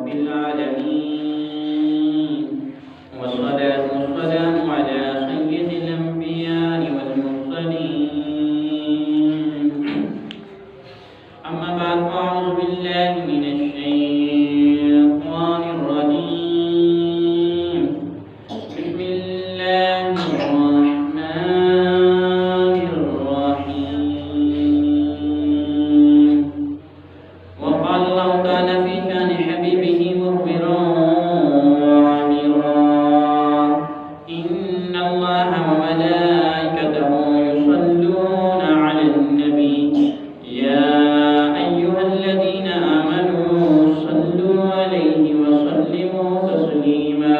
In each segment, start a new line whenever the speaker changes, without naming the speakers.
رب العالمين، والصلاة والسلام على سيد الأنبياء والمرسلين. أما بعد، فأعوذ بالله من الشيطان الرجيم. بسم الله الرحمن الرحيم. وقال الله تعالى في شأن حبيبه مخبرا وعامرا: إن الله وملائكته يصلون على النبي يا أيها الذين آمنوا صلوا عليه وسلموا تسليما.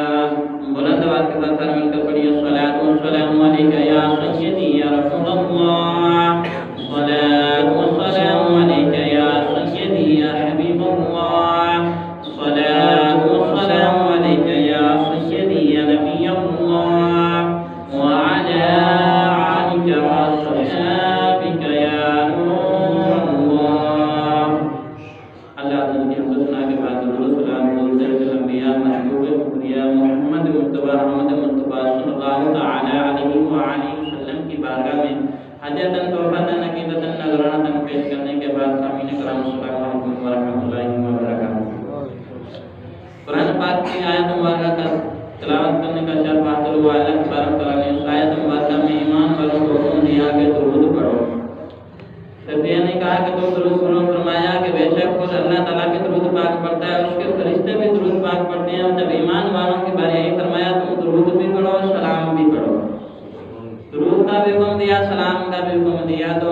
بلند آواز کے ساتھ سارے مل کر پڑھیے: الصلاۃ والسلام علیک یا سیدی یا رسول اللہ، الصلاۃ والسلام علیک یا سیدی یا حبیب اللہ، الصلاۃ والسلام علیک یا سیدی یا نبی اللہ، وعلی آلک وصحبک یا نور اللہ. اللہ تعالیٰ کی حمد و ثنا کے بعد درود و سلام بولتے ہیں انبیاء محبوب خدا محمد مصطفیٰ احمد مصطفیٰ صلی اللہ تعالی علیہ وآلہ وسلم کی بارگاہ میں حاجتاً توفیقاً عقیدتاً نذرانتاً پیش کرنے کے بعد سامعین کرام السلام علیکم ورحمۃ اللہ وبرکاتہ. قرآن پاک کی آیت مبارکہ کا تلاوت کرنے کا شرف حاصل ہوا. اللہ تبارک تعالیٰ نے اس آیت مبارکہ میں ایمان والوں کو حکم دیا کہ درود پڑھو. صرف یہ نہیں کہا کہ تم درود پڑھو، فرمایا کہ بے شک خود اللہ تعالیٰ کے درود پاک پڑھتا ہے، اس کے فرشتے بھی درود پاک پڑھتے ہیں. اور جب ایمان والوں کے بارے میں فرمایا تم درود بھی پڑھو، سلام بھی پڑھو. درود کا بھی حکم دیا، سلام کا بھی حکم دیا. تو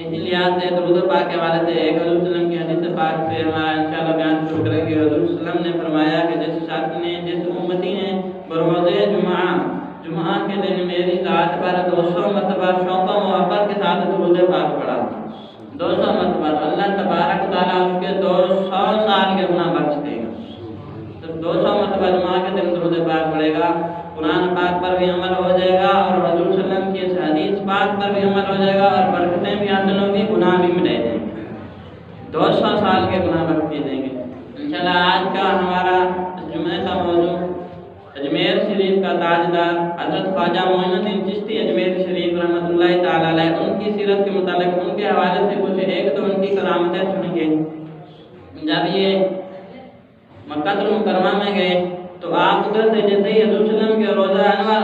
اسی لحاظ سے درود پاک کے حوالے سے ایک حضور وسلم کی حدیث پاک سے ہمارا انشاءاللہ بیان شروع کریں گے. حضور وسلم نے فرمایا کہ جس ساتھی نے، جس امتی نے بروز جمعہ کے دن میری ذات پر 200 مرتبہ شوق و محبت کے ساتھ درود پاک پڑھا، 200 مرتبہ، اللہ تبارک تعالیٰ اس کے 200 سال کے گناہ بخش دے گا. تو 200 مرتبہ جمعہ کے دن درود پاک پڑھے گا، قرآن پاک پر بھی عمل ہو جائے گا اور حضور صلی اللہ علیہ وسلم کی اس حدیث پاک پر بھی عمل ہو جائے گا اور برکتیں بھی حاصل ہوگی، گناہ بھی مٹائے جائیں گے، 200 سال کے گناہ بخش دیے جائیں گے. انشاءاللہ آج کا ہمارا جمعہ کا موضوع اجمیر شریف کا تاجدار حضرت خواجہ معین الدین چشتی اجمیر شریف رحمۃ اللہ تعالیٰ علیہ، ان کی سیرت کے متعلق ان کے حوالے سے کچھ ایک تو ان کی کرامتیں سنیں گے. جب یہ مکہ المکرمہ میں گئے تو آپ ادھر سے جیسے ہی حضور صلی اللہ علیہ وسلم کے روضہ انور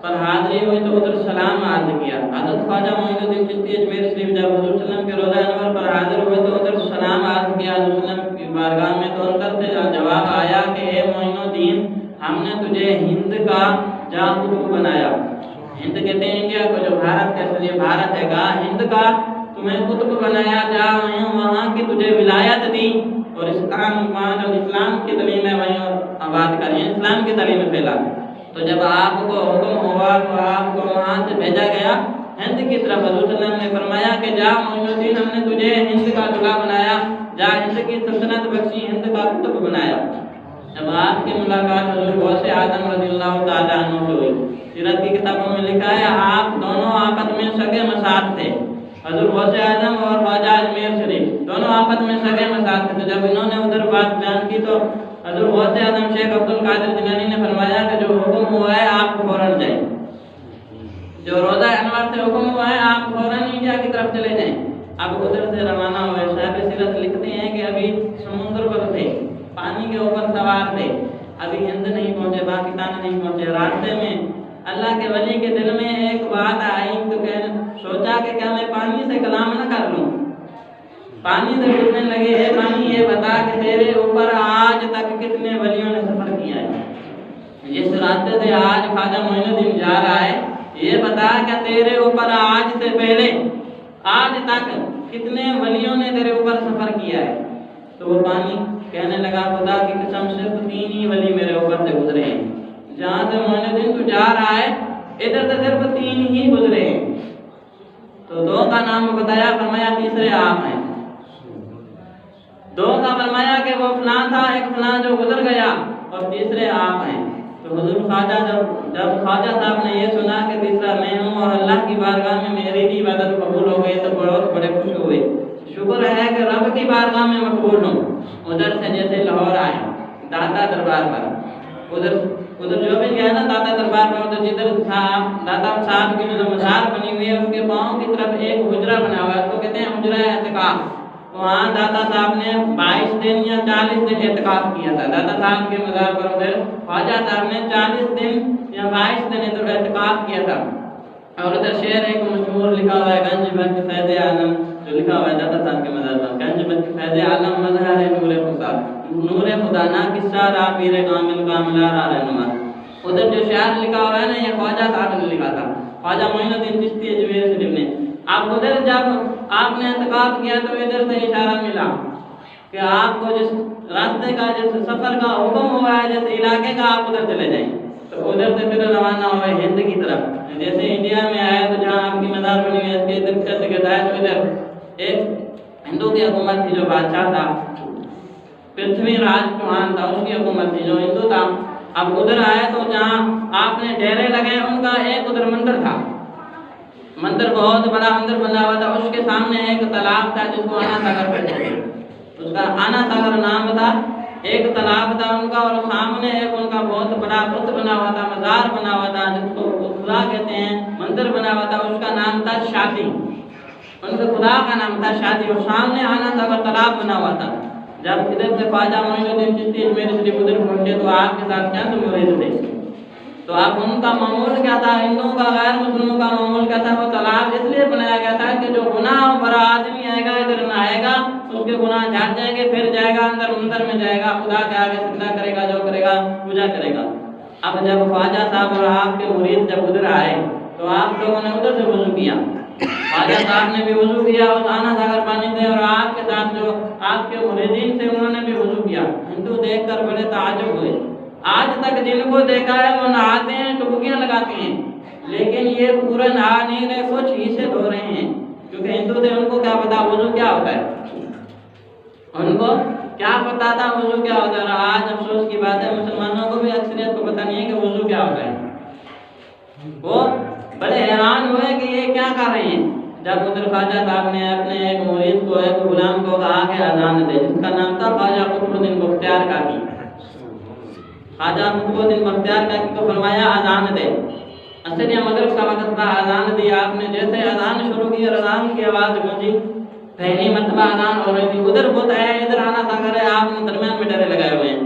پر حاضری ہوئی تو ادھر سلام عرض کیا. حضرت خواجہ معین الدین چشتی اجمیر شریف جب حضور صلی اللہ علیہ وسلم کے روضہ انور پر حاضر ہوئے تو ادھر سلام عرض کیا حضور صلی اللہ علیہ وسلم کی بارگاہ میں. تو ان سے جواب آیا کہ اے معین الدین، ہم نے تجھے ہند کا جا قطب بنایا. ہند کہتے ہیں انڈیا کو، جو بھارت کا اصل یہ بھارت ہے گا، ہند کا تمہیں قطب بنایا، جا وہاں کی تجھے ولایت دی اور اسلام وہاں جو اسلام کی تعلیم ہے وہیں آباد کریں، اسلام کی تعلیم پھیلا. تو جب آپ کو حکم ہوا تو آپ کو وہاں سے بھیجا گیا ہند کی طرف. حضور صلی اللہ علیہ وسلم نے فرمایا کہ جا معین الدین، ہم نے تجھے ہند کا دلہا بنایا، جا ہند کی سلطنت بخشی، ہند کا قطب بنایا. جب آپ کی ملاقات حضور غوث اعظم رضی اللہ تعالیٰ عنہ سے ہوئی، سیرت کی کتابوں میں لکھا ہے آپ دونوں آپس میں سگے مساعد تھے. حضور غوث اعظم اور خواجہ اجمیر شریف دونوں آپس میں سگے مساعد تھے. تو جب انہوں نے ادھر بات بیان کی تو حضور غوث اعظم شیخ عبد القادر جیلانی نے فرمایا کہ جو حکم ہوا ہے آپ فوراً جائیں، جو روضہ انور سے حکم ہوا ہے آپ فوراً انڈیا کی طرف چلے جائیں. اب ادھر سے روانہ ہوئے. صاحب سیرت لکھتے ہیں کہ ابھی سمندر پر تھے، پانی کے اوپر سوار تھے، ابھی ہند نہیں پہنچے، پاکستان نہیں پہنچے. راستے میں اللہ کے ولی کے دل میں ایک بات آئی تو سوچا کہ کیا میں پانی سے کلام نہ کر لوں. پانی سے پوچھنے لگے، اے پانی یہ بتا کہ تیرے اوپر آج تک کتنے ولیوں نے سفر کیا ہے. جس راستے سے آج خواجہ معین الدین جا رہا ہے یہ بتا کہ تیرے اوپر آج سے پہلے آج تک کتنے ولیوں نے تیرے اوپر سفر کیا ہے. تو وہ پانی کہنے لگا خدا کی قسم صرف 3 ہی ولی میرے اوپر سے گزرے ہیں. جہاں سے معین الدین تو جا رہا ہے ادھر سے صرف 3 ہی گزرے ہیں. تو 2 کا نام بتایا، فرمایا تیسرے آپ ہیں. 2 کا فرمایا کہ وہ فلاں تھا، ایک فلاں جو گزر گیا، اور تیسرے آپ ہیں. تو حضور خواجہ جب خواجہ صاحب نے یہ سنا کہ تیسرا میں ہوں اور اللہ کی بارگاہ میں میری بھی عبادت قبول ہو گئی تو بہت بڑے خوش ہوئے. شکر ہے کہ رب کی بارگاہ میں مقبول ہوں۔ ادھر سے جیسے لاہور آئے داتا دربار پر، ادھر جو بھی گیا نا داتا دربار میں، ادھر جدھر داتا صاحب کی جو مزار بنی ہوئی ہے اس کے پاؤں کی طرف ایک حجرہ بنا ہوا ہے، اس کو کہتے ہیں حجرہ اعتکاف۔ وہاں داتا صاحب نے 22 دن یا 40 دن اعتکاف کیا تھا۔ داتا صاحب کے مزار پر ادھر خواجہ صاحب نے 40 دن یا 22 دن ادھر اعتکاف کیا تھا۔ اور ادھر شعر ایک مشہور لکھا ہوا ہے، گنج بخش فیض عالم، جو لکھا ہوا ہے داتا صاحب کے مزار پر، گنج بخش فیض عالم مظہر نور خدا، نور خدا نا قصہ را پیر کامل کاملہ را رہنما۔ ادھر جو شعر لکھا ہوا ہے نا یہ خواجہ صاحب نے لکھا تھا، خواجہ معین الدین چشتی اجمیر شریف نے۔ اب ادھر جب آپ نے اعتکاف کیا تو ادھر سے اشارہ ملا کہ آپ کو جس راستے کا، جس سفر کا حکم ہوا ہے، جس علاقے کا، آپ ادھر چلے جائیں۔ تو ادھر سے پھر روانہ ہوئے ہند کی طرف۔ جیسے انڈیا میں آئے تو جہاں آپ کی مزار بنی ہوئی ہے اس کے ارد گرد آئے تو ادھر ایک ہندو کی حکومت تھی، جو بادشاہ تھا پرتھوی راج چوہان تھا، اس کی حکومت تھی جو ہندو تھا۔ اب ادھر آئے تو جہاں آپ نے ڈیرے لگے ان کا ایک ادھر مندر تھا، مندر بہت بڑا مندر بنا ہوا تھا۔ اس کے سامنے ایک تالاب تھا جس کو آنا ساگر کہتے ہیں، اس کا آنا ساگر نام تھا۔ ایک تالاب تھا ان کا، اور سامنے ایک ان کا بہت بڑا بت بنا ہوا تھا، مزار بنا ہوا تھا جس کو خدا کہتے ہیں، مندر بنا ہوا تھا، اس کا نام تھا شادی، ان کے خدا کا نام تھا شادی، اور سامنے آنا ساگر تالاب بنا ہوا تھا۔ جب ادھر سے خواجہ معین الدین چشتی اجمیر شریف ادھر پہنچے تو آپ کے ساتھ کیا مرید تھے؟ تو اب ان کا معمول کیا تھا، ہندوؤں کا، غیر مسلموں کا معمول کیا تھا؟ وہ تالاب اس لیے بنایا گیا تھا کہ جو گناہ بھرا آدمی آئے گا ادھر نہ آئے گا، اس کے گناہ جھڑ جائیں گے، پھر جائے گا اندر مندر میں جائے گا، خدا کے آگے سجدہ کرے گا، جو کرے گا پوجا کرے گا۔ اب جب خواجہ صاحب اور آپ کے مرید جب ادھر آئے تو آپ لوگوں نے ادھر سے وضو کیا، خواجہ صاحب نے بھی وضو کیا، اس آنا ساگر پانی سے، اور آپ کے ساتھ جو آپ کے مریدین تھے انہوں نے بھی وضو کیا۔ ہندو دیکھ کر بڑے تعجب ہوئے، آج تک جن کو دیکھا ہے وہ نہاتے ہیں، ڈبکیاں لگاتے ہیں، لیکن یہ پورا نہا نہیں رہے، کچھ ہی سے دھو رہے ہیں، کیونکہ ہندو تھے، ان کو کیا پتا وضو کیا ہوتا ہے، ان کو کیا پتا تھا وضو کیا ہوتا ہے۔ اور آج افسوس کی بات ہے مسلمانوں کو بھی اکثریت کو پتہ نہیں ہے کہ وضو کیا ہوتا ہے۔ وہ بڑے حیران ہوئے کہ یہ کیا کر رہے ہیں۔ جب ادھر خواجہ صاحب نے اپنے ایک مرید کو، ایک غلام کو کہا کہ اذان دے، جس کا نام تھا خواجہ قطب الدین بختیار کاکی، خواجہ قطب الدین بختیار کاکی کو فرمایا اذان دے۔ اصل یہ مغرب کا وقت تھا، اذان دی آپ نے۔ جیسے اذان شروع کی اور اذان کی آواز گونجی، پہلی مرتبہ اذان ہو رہی تھی، ادھر بت ہے، ادھر آنا ساگر ہے، آپ نے درمیان میں ڈرے لگائے ہوئے ہیں،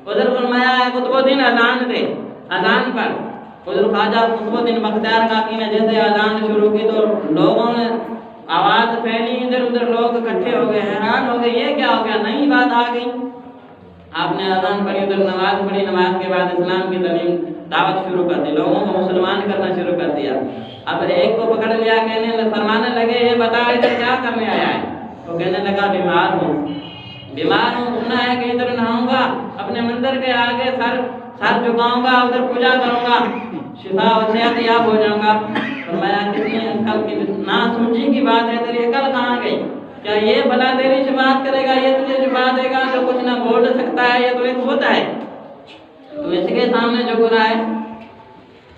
ادھر فرمایا ہے قطب الدین اذان دے، اذان پر۔ ادھر خواجہ قطب الدین بختیار کاکی نے جیسے اذان شروع کی تو لوگوں نے آواز پھیلی، ادھر ادھر لوگ اکٹھے ہو گئے، حیران ہو گئے، یہ کیا ہو گیا، نئی بات آ گئی۔ آپ نے اذان پڑھی، ادھر نماز پڑھی، نماز کے بعد اسلام کی تعلیم دعوت شروع کر دی، لوگوں کو مسلمان کرنا شروع کر دیا۔ اب ایک کو پکڑ لیا، فرمانے لگے یہ بتا ادھر کیا کرنے آیا ہے؟ وہ کہنے لگا بیمار ہوں، بیمار ہوں، سنا ہے کہ ادھر نہاؤں گا، اپنے مندر کے آگے سر جھکاؤں گا، ادھر پوجا کروں گا، شفا و صحت یاب ہو جاؤں گا۔ فرمایا کتنی عقل کی نا سمجھی کی بات ہے، تیری عقل کہاں گئی؟ کیا یہ بھلا تیری شفاعت کرے گا، یہ تجھے شفا دے گا جو کچھ نہ بول سکتا ہے، یہ تو ایک بت ہے، تو اس کے سامنے جو گناہ ہے۔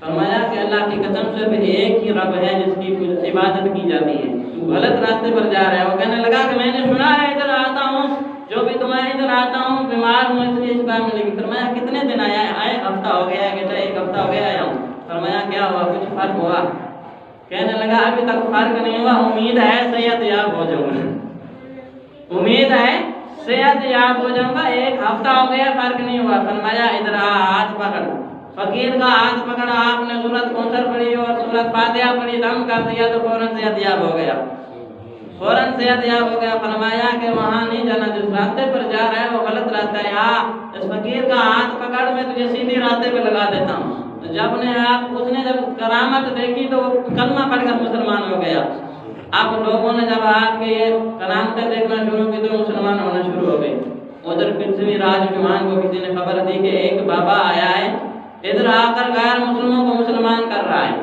فرمایا کہ اللہ کی قسم سے ایک ہی رب ہے جس کی عبادت کی جاتی ہے، تو غلط راستے پر جا رہا ہے۔ وہ کہنے لگا کہ میں نے سنا ہے ادھر آتا ہوں، جو بھی تمہیں ادھر آتا ہوں بیمار ہوں اس لیے شفا ملے گی۔ فرمایا کتنے دن آیا ہے؟ ہفتہ ہو گیا ہے، کہتا ہے ایک ہفتہ ہو گیا آیا ہوں۔ فرمایا کیا ہوا، کچھ فرق ہوا؟ کہنے لگا ابھی تک فرق نہیں ہوا، امید ہے صحت یاب ہو جاؤں گا، امید ہے صحت یاب ہو جاؤں گا، ایک ہفتہ ہو گیا فرق نہیں ہوا۔ فرمایا ادھر ہاتھ پکڑ، فقیر کا ہاتھ پکڑا، آپ نے سورۃ کوثر پڑھی اور سورۃ فاتحہ پڑھی، دم کر دیا تو فوراً صحت یاب ہو گیا، فوراً صحت یاب ہو گیا۔ فرمایا کہ وہاں نہیں جانا، جس راستے پر جا رہا ہے وہ غلط راستہ ہے، اس فقیر کا ہاتھ پکڑ، میں تجھے سیدھی راستے پہ لگا دیتا ہوں۔ اس نے جب کرامت دیکھی تو وہ کلمہ پڑھ کر مسلمان ہو گیا۔ اب لوگوں نے جب آپ کے یہ کرامتیں دیکھنا شروع کی تو مسلمان ہونا شروع ہو گئے۔ ادھر پرتھوی راج چوہان کو کسی نے خبر دی کہ ایک بابا آیا ہے، ادھر آ کر غیر مسلموں کو مسلمان کر رہا ہے،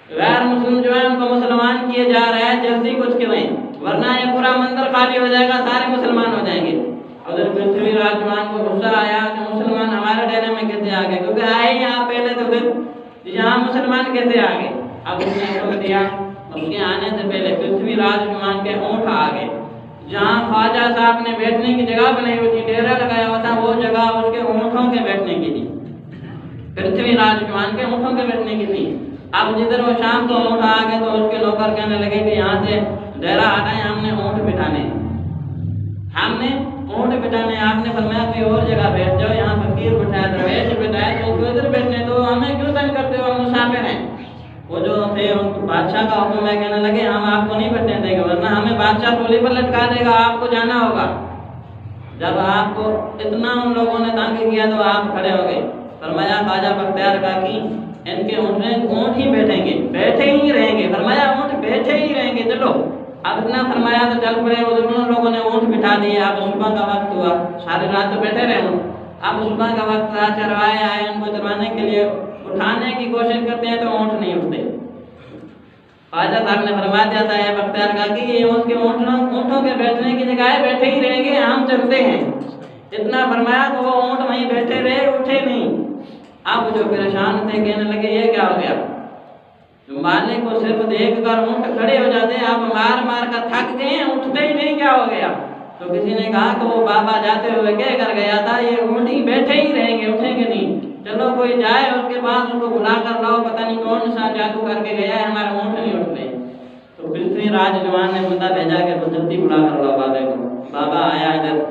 غیر مسلم جو ہے ان کو مسلمان کیے جا رہا ہے، جلدی کچھ کریں ورنہ یہ پورا مندر خالی ہو جائے گا، سارے مسلمان ہو جائیں گے۔ ادھر پرتھوی راج چوہان کو غصہ آیا کہ مسلمان ہمارے ڈیرے میں کیسے آ گئے، کیونکہ آئے یہاں پہلے تو پھر یہاں مسلمان کیسے آ گئے۔ اب اس نے حکم دیا، اس کے آنے سے پہلے پرتھوی راج چوہان کے اونٹ آ گئے، جہاں خواجہ صاحب نے بیٹھنے کی جگہ بنائی ہوئی تھی، ڈیرا لگایا ہوا تھا، وہ جگہ اس کے اونٹوں کے بیٹھنے کی تھی، پرتھوی راج چوہان کے اونٹوں کے بیٹھنے کی تھی۔ اب جدھر وہ شام کو اونٹ آ گئے تو اس کے نوکر کہنے لگے کہ یہاں سے ڈیرا ہٹائیں، ہم نے اونٹ بٹھانے، ہم نے اونٹ بٹھانے۔ آپ نے فرمایا کوئی اور جگہ بیٹھ جاؤ، یہاں فقیر بٹھایا، درویش بٹھایا، تو ادھر بیٹھنے تو ہمیں کیوں تنگ کرتے ہو، ہم مسافر ہیں۔ وہ جو تھے بادشاہ کا حکم ہے، کہنے لگے ہم آپ کو نہیں بیٹھنے دیں گے، ورنہ ہمیں بادشاہ ٹولی پر لٹکا دے گا، آپ کو جانا ہوگا۔ جب آپ کو اتنا ان لوگوں نے تنگ کیا تو آپ کھڑے ہو گئے۔ فرمایا خواجہ بختیار کاکی ان کے اونٹ ہی بیٹھیں گے، بیٹھے ہی رہیں گے۔ فرمایا اونٹ بیٹھے ہی رہیں گے، چلو۔ اب اتنا فرمایا تو چل پڑے، ان لوگوں نے اونٹ بٹھا دیے۔ اب صبح کا وقت ہوا، ساری رات تو بیٹھے رہے ہوں۔ اب صبح کا وقت تھا، چروائے آئے ان کو چروانے کے لیے، اٹھانے کی کوشش کرتے ہیں تو اونٹ نہیں اٹھتے۔ خواجہ صاحب نے فرما دیا تھا اے بختیار کاکی یہ اس کے اونٹوں کے بیٹھنے کی جگہ ہے، بیٹھے ہی رہیں گے، ہم چلتے ہیں۔ اتنا فرمایا تو وہ اونٹ وہیں بیٹھے رہے، اٹھے نہیں۔ اب جو پریشان تھے کہنے لگے یہ کیا ہو گیا، مالک کو صرف دیکھ کر اونٹ کھڑے ہو جاتے ہیں، اب مار مار کر تھک گئے ہیں، اٹھتے ہی نہیں، کیا ہو گیا؟ تو کسی نے کہا کہ وہ بابا جاتے ہوئے کہہ کر گیا تھا یہ اونٹ ہی بیٹھے ہی رہیں گے، اٹھیں گے نہیں۔ چلو کوئی جائے اس کے پاس، اس کو بلا کر لاؤ، پتہ نہیں کون سا جادو کر کے گیا ہے، ہمارے اونٹ نہیں اٹھ رہے۔ تو پرتھوی راج جوان نے بندہ بھیجا کہ وہ جلدی بلا کر لاؤ بابے کو۔ بابا آیا ادھر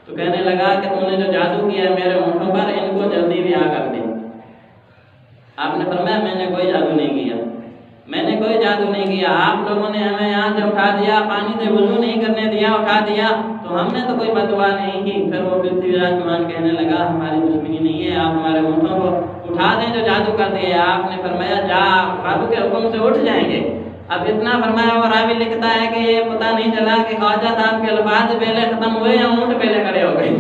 تو کہنے لگا کہ تم نے جو جادو کیا ہے میرے اونٹوں پر، ان کو جلدی رہا کر دے۔ آپ نے فرمایا میں نے کوئی جادو نہیں کیا، میں نے کوئی جادو نہیں کیا، آپ لوگوں نے ہمیں یہاں سے اٹھا دیا، پانی سے وضو نہیں کرنے دیا، اٹھا دیا، تو ہم نے تو کوئی بد دعا نہیں کی۔ پھر وہ پرتھوی راج جوان کہنے لگا ہماری دشمنی نہیں ہے، آپ ہمارے اونٹوں کو اٹھا دیں جو جادو کر دیے۔ آپ نے فرمایا جا، رب کے حکم سے اٹھ جائیں گے۔ اب اتنا فرمایا، اور راوی لکھتا ہے کہ یہ پتہ نہیں چلا کہ خواجہ صاحب کے الفاظ پہلے ختم ہوئے یا اونٹ پہلے کھڑے ہو گئے۔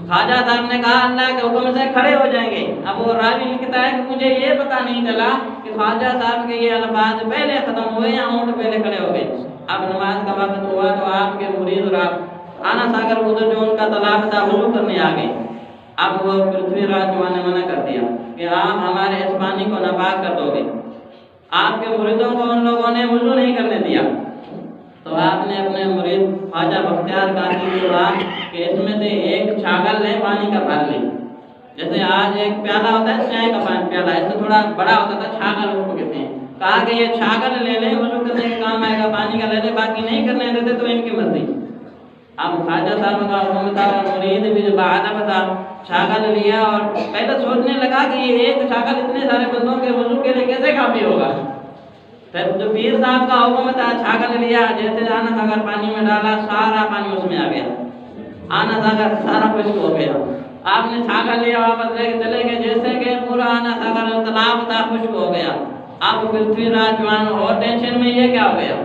خواجہ صاحب نے کہا اللہ کے حکم سے کھڑے ہو جائیں گے۔ اب وہ راوی لکھتا ہے کہ مجھے یہ پتہ نہیں چلا کہ خواجہ صاحب کے یہ الفاظ پہلے ختم ہوئے یا اونٹ پہلے کھڑے ہو گئے۔ اب نماز کا وقت ہوا تو آپ کے مرید اور آنا ساگر ادھر جو ان کا طلاق تھا وضو کرنے آ گئے۔ اب وہ پرتھوی راج جوان نے منع کر دیا کہ آپ ہمارے اس پانی کو ناپاک کر دو گے۔ آپ کے مریدوں کو ان لوگوں نے وضو نہیں کرنے دیا، تو آپ نے اپنے مرید خواجہ بختیار کاکی کو کہا کہ اس میں سے ایک چھاگل لیں، پانی کا بھر لیں۔ جیسے آج ایک پیالہ ہوتا ہے چائے کا پیالہ، اس سے تھوڑا بڑا ہوتا تھا، چھاگل اس کو کہتے ہیں۔ کہا کہ یہ چھاگل لے لیں، وضو کرنے کے کام آئے گا، پانی کا لے لیں، باقی نہیں کرنے دیتے تو ان کی مرضی۔ اب خواجہ صاحب کا حکم تھا اور مرید بھی جو باادب تھا، چھاگل لیا اور پہلے سوچنے لگا کہ یہ ایک چھاگل اتنے سارے بندوں کے وضو کے لیے کیسے کافی ہوگا۔ پھر جو پیر صاحب کا حکم تھا، چھاگل لیا، جیسے آنا ساگر پانی میں ڈالا، سارا پانی اس میں آ گیا، آنا ساگر سارا خشک ہو گیا۔ آپ نے چھاگل لیا، واپس لے کے چلے گئے، جیسے کہ پورا آنا ساگر تالاب تھا خشک ہو گیا۔ اب پرتھوی راج جوان اور ٹینشن میں، یہ کیا ہو گیا،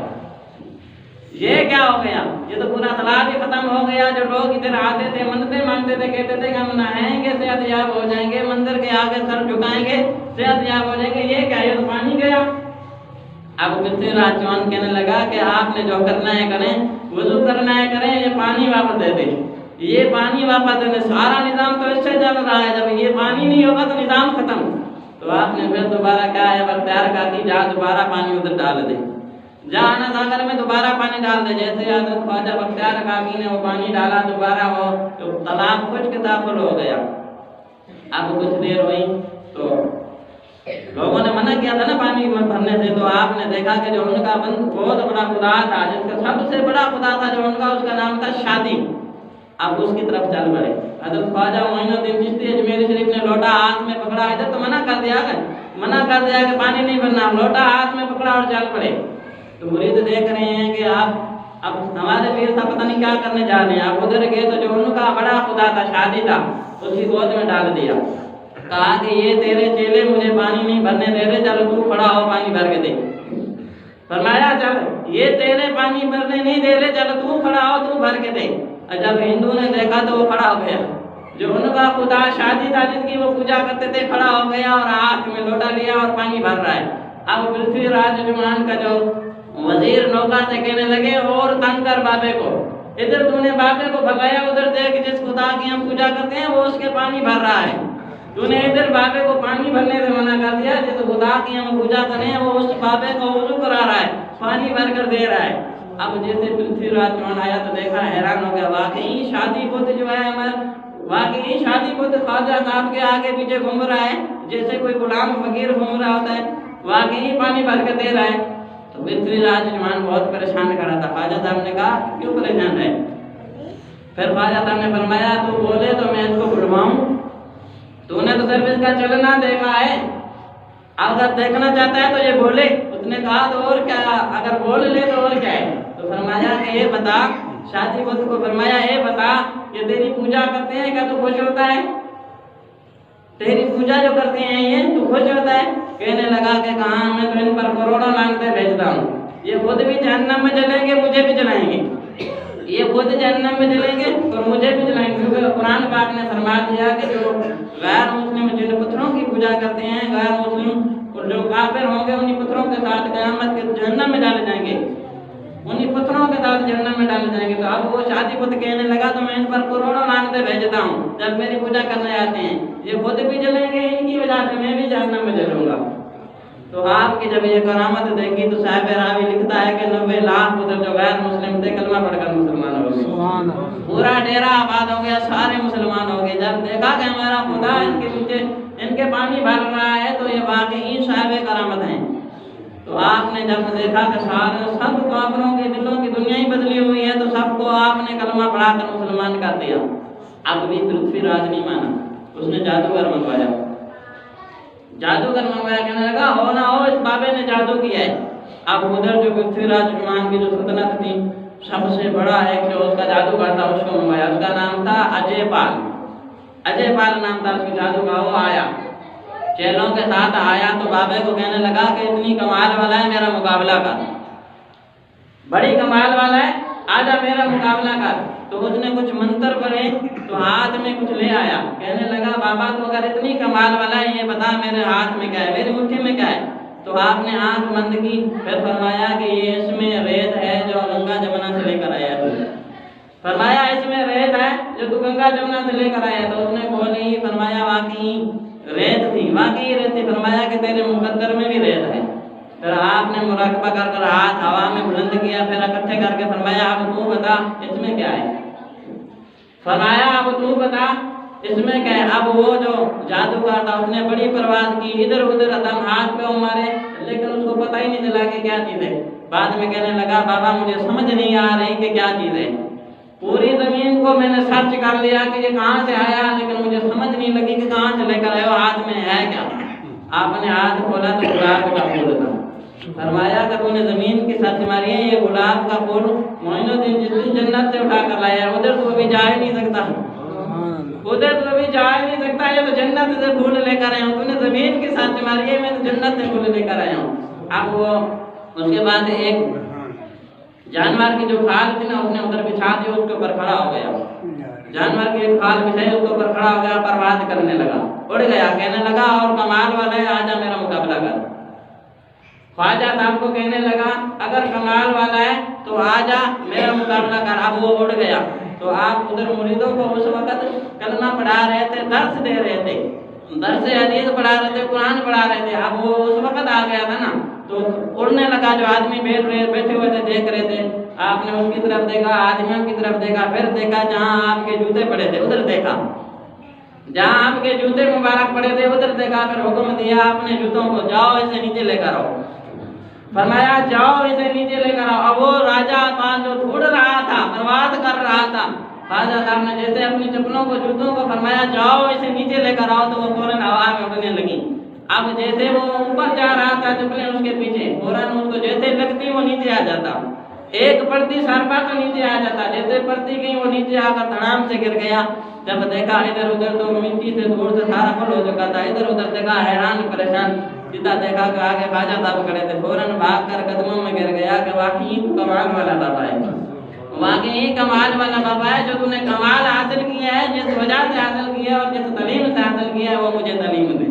یہ کیا ہو گیا، یہ تو پورا تالاب ہی ختم ہو گیا۔ جو لوگ ادھر آتے تھے منتیں مانگتے تھے، کہتے تھے کہ ہم نہائیں گے صحت یاب ہو جائیں گے، مندر کے آگے سر جھکائیں گے صحت یاب ہو جائیں گے، یہ کیا، یہ تو پانی گیا۔ اب پرتھوی راج جوان کہنے لگا کہ آپ نے جو کرنا ہے کریں، وضو کرنا ہے کریں، یہ پانی واپس دے دیں، یہ پانی واپس دینے، سارا نظام تو اس سے چل رہا ہے، جب یہ پانی نہیں ہوگا تو نظام ختم۔ تو آپ نے پھر دوبارہ کہا ہے بختیار کاکی جا دوبارہ پانی ادھر ڈال دے، جا آنا ساگر میں دوبارہ پانی ڈال دے۔ جیسے حضرت خواجہ بختیار کاکی نے وہ پانی ڈالا، دوبارہ وہ تالاب خشک تھا، فل ہو گیا۔ اب کچھ دیر ہوئی تو لوگوں نے منع کیا تھا نا پانی بھرنے سے، تو آپ نے دیکھا کہ جو ان کا بہت بڑا خدا تھا، جس کا سب سے بڑا خدا تھا جو ان کا، اس کا نام تھا شادی۔ اب اس کی طرف چل پڑے۔ حضرت خواجہ معین الدین چشتی اجمیری شریف نے لوٹا ہاتھ میں پکڑا، ادھر تو منع کر دیا کہ پانی نہیں بھرنا، لوٹا ہاتھ میں پکڑا اور چل پڑے۔ تو مرید دیکھ رہے ہیں کہ آپ اب ہمارے پیر صاحب پتہ نہیں کیا کرنے جا رہے ہیں۔ آپ ادھر گئے تو جو ان کا بڑا خدا تھا، شادی تھا، اس کی گود میں ڈال دیا، کہا کہ یہ تیرے چیلے مجھے پانی نہیں بھرنے دے رہے، چل تو کھڑا ہو پانی بھر کے دے۔ فرمایا چل یہ تیرے پانی بھرنے نہیں دے رہے، چل تو کھڑا ہو، تو بھر کے دے۔ جب ہندو نے دیکھا تو وہ کھڑا ہو گیا، جو ان کا خدا شادی تھا جس کی وہ پوجا کرتے تھے، کھڑا ہو گیا اور ہاتھ میں لوٹا لیا اور پانی بھر رہا ہے۔ اب پرتھوی راج جوان کا جو وزیر نوکر سے کہنے لگے اور تنگ کر بابے کو، ادھر تو نے بابے کو بھگایا، ادھر دیکھ جس خدا کی ہم پوجا کرتے ہیں وہ اس کے پانی بھر رہا ہے، تو نے ادھر بابے کو پانی بھرنے سے منع کر دیا، جس خدا کی ہم پوجا کریں وہ اس بابے کو وضو کرا رہا ہے، پانی بھر کر دے رہا ہے۔ اب جیسے پرتھوی راج چوہان آیا تو دیکھا، حیران ہو گیا، واقعی شادی بت جو ہے واقعی شادی بت خواجہ صاحب کے آگے پیچھے گھوم رہا ہے جیسے کوئی غلام فقیر گھوم رہا ہوتا ہے، واقعی پانی بھر کے دے رہا ہے۔ تو پرتھوی راج چوہان بہت پریشان کھڑا تھا۔ خواجہ صاحب نے کہا کیوں پریشان ہے؟ پھر خواجہ صاحب نے فرمایا تو بولے تو میں اس کو بلواؤں، تو نے تو صرف اس کا چلنا دیکھا ہے، اگر دیکھنا چاہتا ہے تو یہ بولے۔ اس نے کہا تو اور کیا، اگر بول لے تو اور کیا ہے؟ تو فرمایا کہ یہ بتا، شادی بت کو فرمایا یہ بتا کہ تیری پوجا کرتے ہیں کیا تو خوش ہوتا ہے؟ تیری پوجا جو کرتے ہیں یہ تو خوش ہوتا ہے؟ کہنے لگا کہ کہاں، میں تو ان پر کروڑوں لعنتیں بھیجتا ہوں، یہ خود بھی جہنم میں جلیں گے مجھے بھی جلائیں گے، یہ خود جہنم میں جلیں گے اور مجھے بھی جلائیں گے، کیونکہ قرآن پاک نے فرما دیا کہ جو غیر مسلم جن پتھروں کی پوجا کرتے ہیں، غیر مسلم اور جو کافر ہوں گے انہی پتھروں کے ساتھ قیامت کے جہنم میں ڈالے جائیں گے، انہی پتھروں کے ساتھ جہنم میں ڈالے جائیں گے۔ تو اب وہ شادی بت کہنے لگا تو میں ان پر کروڑوں لعنتیں بھیجتا ہوں جب میری پوجا کرنے آتے ہیں، یہ خود بھی جلیں گے، ان کی وجہ سے میں بھی جہنم میں جلوں گا۔ تو آپ کی جب یہ کرامت دیکھی تو صاحب راوی لکھتا ہے کہ 90 لاکھ ادھر جو غیر مسلم تھے کلمہ پڑھ کر مسلمان ہو گئے، پورا ڈیرہ آباد ہو گیا، سارے مسلمان ہو گئے۔ جب دیکھا کہ ہمارا خدا ان کے پیچھے ان کے پانی بھر رہا ہے تو یہ واقعی صاحب کرامت ہیں۔ تو آپ نے جب دیکھا کہ سارے سب کافروں کے دلوں کی دنیا ہی بدلی ہوئی ہے تو سب کو آپ نے کلمہ پڑھا کر مسلمان کر دیا۔ اب بھی پرتھوی راج نہیں مانا، اس نے جادوگر منگوایا، جادوگر منگوایا، کہنے لگا ہو نہ ہو اس بابے نے جادو کیا ہے۔ اب ادھر جو پرتھوی راج چوہان کی جو سلطنت تھی، سب سے بڑا ایک جو اس کا جادوگر تھا اس کو منگوایا، اس کا نام تھا اجے پال، اجے پال نام تھا اس کے جادو کا۔ وہ آیا، چیلوں کے ساتھ آیا تو بابے کو کہنے لگا کہ اتنی کمال والا ہے میرا مقابلہ کر، بڑی کمال والا ہے، آجا میرا مقابلہ کر۔ تو اس نے کچھ منتر پڑھے تو ہاتھ میں کچھ لے آیا، کہنے لگا بابا تو اگر اتنی کمال والا ہے یہ بتا میرے ہاتھ میں کیا ہے، میری مٹھی میں کیا ہے؟ تو آپ نے آنکھ بند کی، پھر فرمایا کہ یہ اس میں ریت ہے جو گنگا جمنا سے لے کر آیا ہے، فرمایا اس میں ریت ہے جو تو گنگا جمنا سے لے کر آیا۔ تو اس نے کھولی، فرمایا واقعی ریت تھی، واقعی ریت تھی، فرمایا کہ تیرے مقدر میں بھی ریت ہے۔ پھر آپ نے مراقبہ کر کر ہاتھ ہوا میں بلند کیا، پھر اکٹھے کر کے فرمایا اب تو بتا اس میں کیا ہے، فرمایا اب تو بتا اس میں کیا ہے۔ اب وہ جو جادوگر تھا اس نے بڑی پرواز کی، ادھر ادھر دم ہاتھ پہ مارے لیکن اس کو پتہ ہی نہیں چلا کہ کیا چیز ہے۔ بعد میں کہنے لگا بابا مجھے سمجھ نہیں آ رہی کہ کیا چیز ہے، پوری زمین کو میں نے سرچ کر لیا کہ یہ کہاں سے آیا لیکن مجھے سمجھ نہیں لگی کہ کہاں سے لے کر آئے ہو، ہاتھ میں ہے کیا؟ آپ نے ہاتھ کھولا تو گلاب کا پھول تھا، فرمایا کہ تو نے زمین کی سرچ ماری ہے، یہ گلاب کا پھول معین الدین چشتی جنت سے اٹھا کر لایا ہے، ادھر تو ابھی جا ہی نہیں سکتا، ادھر تو ابھی جا ہی نہیں سکتا، یہ تو جنت سے پھول لے کر آیا ہوں، تو نے زمین کی سرچ ماری ہے، میں تو جنت سے پھول لے کر آیا ہوں۔ اب وہ اس کے بعد ایک جانور کی جو کھال تھی نا اس نے ادھر بچھا دی، اس کے اوپر کھڑا ہو گیا، جانور کی ایک کھال بچھائی اس کے اوپر کھڑا ہو گیا، پرواز کرنے لگا، اڑ گیا، کہنے لگا اور کمال والا ہے آجا میرا مقابلہ کر۔ خواجہ صاحب کو کہنے لگا اگر کمال والا ہے تو آجا میرا مقابلہ کر۔ اب وہ اڑ گیا تو آپ ادھر مریدوں کو اس وقت کلمہ پڑھا رہے تھے، درس دے رہے تھے، درس حدیث پڑھا رہے تھے، قرآن پڑھا رہے تھے۔ اب وہ اس وقت آ گیا تھا نا تو اڑنے لگا، جو آدمی بیٹھے ہوئے تھے دیکھ رہے تھے، آپ نے اس کی طرف دیکھا، آدمیوں کی طرف دیکھا، پھر دیکھا جہاں آپ کے جوتے پڑے تھے ادھر دیکھا، جہاں آپ کے جوتے مبارک پڑے تھے ادھر دیکھا، پھر حکم دیا اپنے جوتوں کو جاؤ اسے نیچے لے کر آؤ، فرمایا جاؤ اسے نیچے لے کر آؤ۔ اب وہ راجہ پان جو ڈھونڈ رہا تھا، پرواز کر رہا تھا، خواجہ صاحب نے جیسے اپنی چپلوں کو جوتوں کو فرمایا جاؤ اسے نیچے لے کر آؤ تو وہ فوراً ہوا میں اڑنے لگی۔ اب جیسے وہ اوپر جا رہا تھا چپلیں اس کے پیچھے، فوراً اس کو جیسے لگتی وہ نیچے آ جاتا، ایک پرتی سر پر تو نیچے آ جاتا، جیسے پرتی گئی وہ نیچے آ کر دھڑام سے گر گیا۔ جب دیکھا ادھر ادھر تو مٹی سے دھول سے سارا پھل ہو چکا تھا، ادھر ادھر دیکھا حیران پریشان، سیدھا دیکھا کہ آگے خواجہ صاحب کھڑے تھے، فوراً بھاگ کر قدموں میں گر گیا کہ واقعی تو کمال والا بابا ہے، واقعی کمال والا بابا ہے، جو تو نے کمال حاصل کیا ہے، جس وجہ سے حاصل کیا ہے اور جس تعلیم سے حاصل کیا ہے وہ مجھے تعلیم دے۔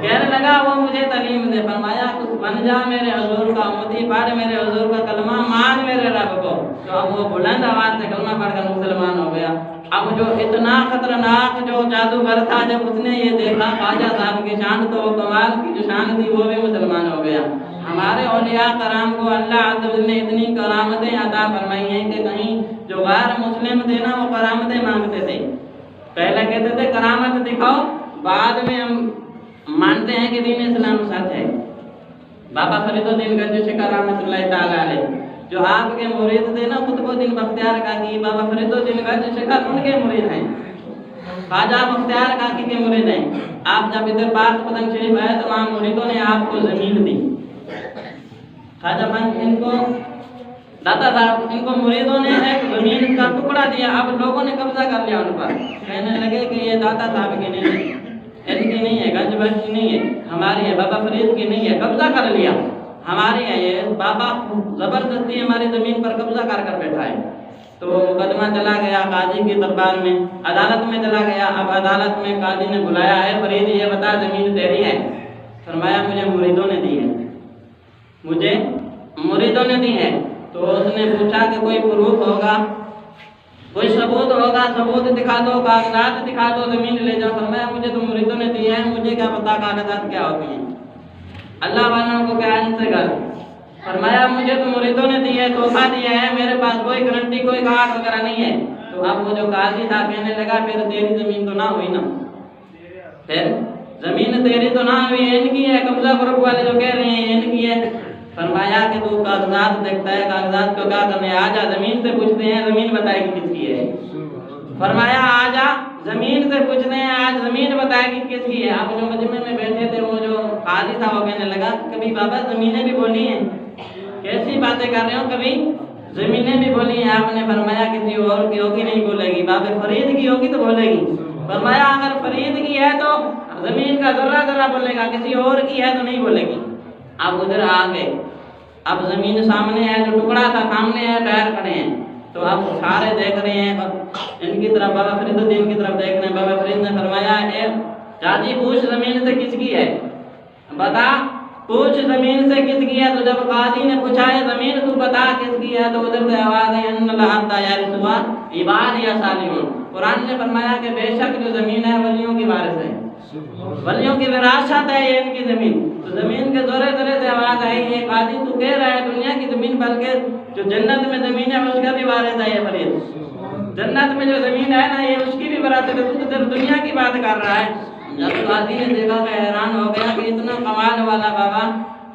کہنے لگا وہ مجھے تعلیم دے، فرمایا کچھ بن جا میرے حضور کا امتی، پڑھ میرے حضور کا کلمہ، مان میرے رب کو۔ تو اب وہ بلند آواز سے کلمہ پڑھ کر مسلمان ہو گیا۔ اب جو اتنا خطرناک جو جادوگر تھا، جب اس نے یہ دیکھا خواجہ صاحب کی شان، تو کمال کی جو شان تھی وہ بھی مسلمان ہو گیا۔ ہمارے اولیاء کرام کو اللہ عز و جل نے اتنی کرامتیں عطا فرمائی ہیں کہ کہیں جو غیر مسلم تھے نا وہ کرامتیں مانگتے تھے، پہلے کہتے تھے کرامت دکھاؤ، بعد میں ہم مانتے ہیں کہ دین اسلام سچ ہے۔ بابا فرید الدین گنج شکر رحمۃ اللہ تعالی علیہ جو آپ کے مرید تھے نا، قطب الدین بختیار کاکی، بابا فرید الدین گنج شکر ان کے مرید ہیں، خواجہ بختیار کاکی کے مرید ہیں۔ آپ جب ادھر پاک پتن شریف آئے تو وہاں مریدوں نے آپ کو زمین دی، خواجہ بن ان کو دادا صاحب ان کو مریدوں نے ایک زمین کا ٹکڑا دیا، اب لوگوں نے قبضہ کر لیا ان پر، کہنے لگے کہ یہ دادا صاحب کی نہیں ہے، ان کی نہیں ہے، گنج بخش کی نہیں ہے، ہماری ہے، بابا فرید کی نہیں ہے، قبضہ کر لیا، ہماری ہے یہ بابا زبردستی ہماری زمین پر قبضہ کر بیٹھا ہے۔ تو مقدمہ چلا گیا قاضی کے دربار میں، عدالت میں چلا گیا۔ اب عدالت میں قاضی نے بلایا ہے، فرید یہ بتا زمین تیری ہے؟ فرمایا مجھے مریدوں نے دی ہے، مجھے مریدوں نے دی ہے۔ تو اس نے پوچھا کہ کوئی پروف ہوگا، کوئی ثبوت ہوگا، ثبوت دکھا دو، کاغذات دکھا دو، زمین لے جاؤ۔ فرمایا مجھے تو مریدوں نے دی ہے، مجھے کیا پتا کاغذات کیا ہوتی ہیں، اللہ والوں کو کیا ان سے کر۔ فرمایا مجھے تو مریدوں نے دی ہے، تحفہ دیا ہے، میرے پاس کوئی گارنٹی کوئی کارڈ وغیرہ نہیں ہے۔ تو اب وہ جو قاضی تھا کہنے لگا پھر تیری زمین تو نہ ہوئی نا، پھر زمین تیری تو نہ ہوئی، ان کی ہے، قبضہ گروپ والے جو کہہ رہے ہیں ان کی ہے۔ فرمایا کہ تو کاغذات دیکھتا ہے، کاغذات کو کیا کرنے، آجا زمین سے پوچھتے ہیں، زمین بتائے گی کس کی ہے۔ فرمایا آجا زمین سے پوچھتے ہیں، آج زمین بتائے گی کس کی ہے۔ اب جو مجمع میں بیٹھے تھے وہ جو قاضی تھا وہ کہنے لگا کبھی بابا زمینیں بھی بولی ہیں، کیسی باتیں کر رہے ہو، کبھی زمینیں بھی بولی ہیں آپ نے۔ فرمایا کسی اور کی ہوگی نہیں بولے گی، بابا فرید کی ہوگی تو بولے گی۔ فرمایا اگر فرید کی ہے تو زمین کا ذرہ ذرہ بولے گا، کسی اور کی ہے تو نہیں بولے گی۔ اب ادھر آ گئے، اب زمین سامنے ہے، جو ٹکڑا تھا سامنے ہے، باہر کھڑے ہیں۔ تو اب سارے دیکھ رہے ہیں ان کی طرف، بابا فرید الدین کی طرف دیکھ رہے ہیں۔ بابا فرید نے فرمایا اے جاجی پوچھ زمین سے کس کی ہے، بتا پوچھ زمین سے کس کی ہے۔ تو جب قاضی نے پوچھا ہے زمین تو بتا کس کی ہے، تو ادھر سے آواز ہے ان اللہ یرثها عباد یا صالحون۔ قرآن نے فرمایا کہ بے شک جو زمین ہے ولیوں کی وارث ہے، ولیوں کی وراثت ہے یہ ان کی زمین۔ تو زمین کے زورے زورے سے آواز آئی، یہ قاضی تو کہہ رہا ہے دنیا کی زمین بلکہ جو جنت میں زمین ہے اس کا بھی وارث ہے یہ فرید، جنت میں جو زمین ہے نا یہ اس کی بھی وراثت ہے، تو صرف دنیا کی بات کر رہا ہے۔ جب قاضی نے دیکھا کہ حیران ہو گیا کہ اتنا کمال والا بابا،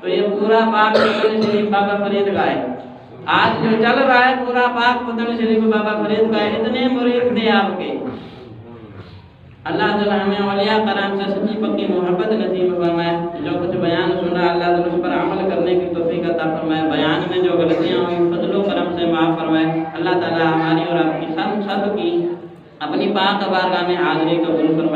تو یہ پورا پاک پتن شریف بابا فرید کا ہے، آج جو چل رہا ہے پورا پاک پتن شریف بابا فرید کا ہے، اتنے مرید تھے آپ کے۔ اللہ تعالی ہمیں اولیاء کرام سے سچی پکی محبت نصیب فرمائے۔ جو کچھ بیان سنا اللہ تعالی اس پر عمل کرنے کی توفیق عطا فرمائے، بیان میں جو غلطیاں ہوئی فضل و کرم سے معاف فرمائے۔ اللہ تعالی ہماری اور آپ کی سب کی اپنی پاک بارگاہ میں حاضری قبول فرمائے۔